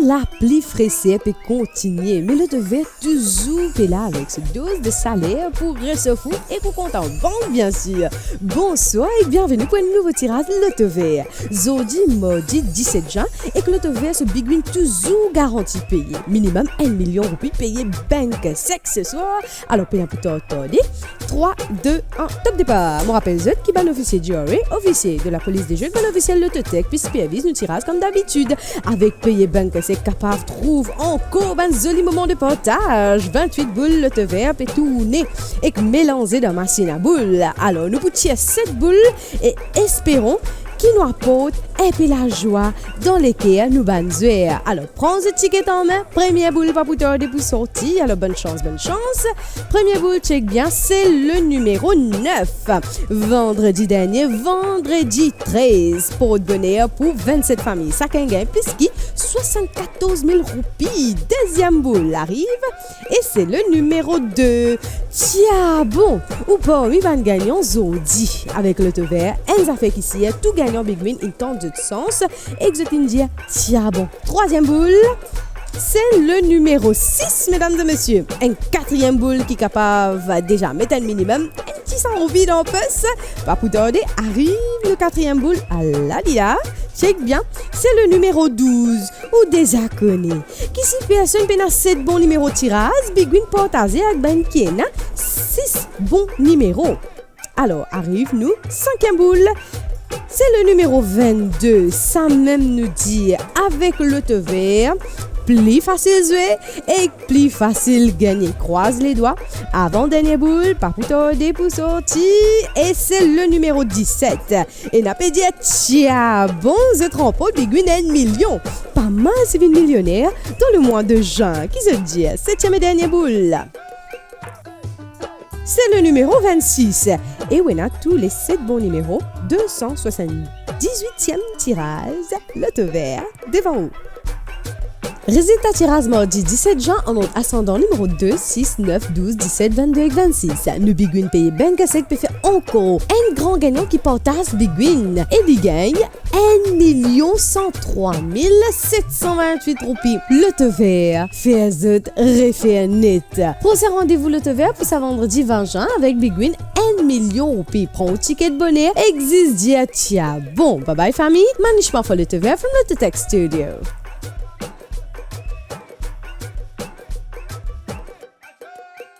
la pluie fraîchée peut continuer, mais le devait toujours être là avec cette dose de salaire pour rester fou et pour content. Bon, bien sûr. Bonsoir et bienvenue pour un nouveau tirage de Loto Vert. Zodi, mardi 17 juin, et que Loto Vert se biguine toujours garanti payer. Minimum 1 million de roupies payé banque sec ce soir. Alors, payez un peu attendez. 3, 2, 1, top départ. Mon rappel Z qui bat l'officier Dioré, officier de la police des jeux, que l'officiel Lototech, puis supervise nous tirage comme d'habitude. Avec payer banque sec capable, trouve encore un joli moment de partage. 28 boules Loto Vert peut tourner et mélanger dans machine à boules. Alors, nous poutions 7 boules et espérons qui nous apporte et puis la joie dans lesquelles nous banzouer. Alors, prends ce ticket en main. Première boule, pas pour tarder pour sortir. Alors, bonne chance, bonne chance. Première boule, check bien, c'est le numéro 9. Vendredi dernier, vendredi 13. Pour de bonheur pour 27 familles. Ça qu'un gain, puisqu'il 74 000 roupies. Deuxième boule arrive et c'est le numéro 2. Tiens, bon, ou pas, oui, van gagnant Zodi avec le vert. Un affaire ici, tout gagnant Big Win, il tente de sens. Exotindia, tiens, bon. Troisième boule. C'est le numéro 6, mesdames et messieurs. Un quatrième boule qui est capable déjà mettre un minimum. Un petit sang roupi dans le poste. Pas pour tarder, arrive le quatrième boule à la dia. Check bien, c'est le numéro 12 ou désacconné. Qui si personne peut 7 bons numéros tirage, Big Win partagé avec Ben Kiena 6 bons numéros. Alors, arrive nous, cinquième boule. C'est le numéro 22. Ça même nous dit avec le vert. Plus facile jouer et plus facile gagner. Croise les doigts. Avant-dernière boule, pas pour tarder pour sortir. Et c'est le numéro 17. Et n'a pas dit, tiens, bon, je trompe, Big Win 1 million. Pas mal, c'est une millionnaire dans le mois de juin. Qui se dit, 7e et dernière boule. C'est le numéro 26. Et on a tous les 7 bons numéros. 278e tirage. Loto Vert devant vous. Résultat tirage mardi 17 juin en ordre ascendant numéro 2, 6, 9, 12, 17, 22 et 26. Nous Big Win payé banque sec peut faire encore un grand gagnant qui partage Big Win. Et il gagne 1 103 728 roupies. Loto Vert, fait zut, refait net. Pour ce rendez-vous Loto Vert pour ce vendredi 20 juin avec Big Win 1 million de roupies. Prends un ticket de bonheur, existe dia tia. Bon, bye bye famille. Management for Loto Vert from Lototech Studio.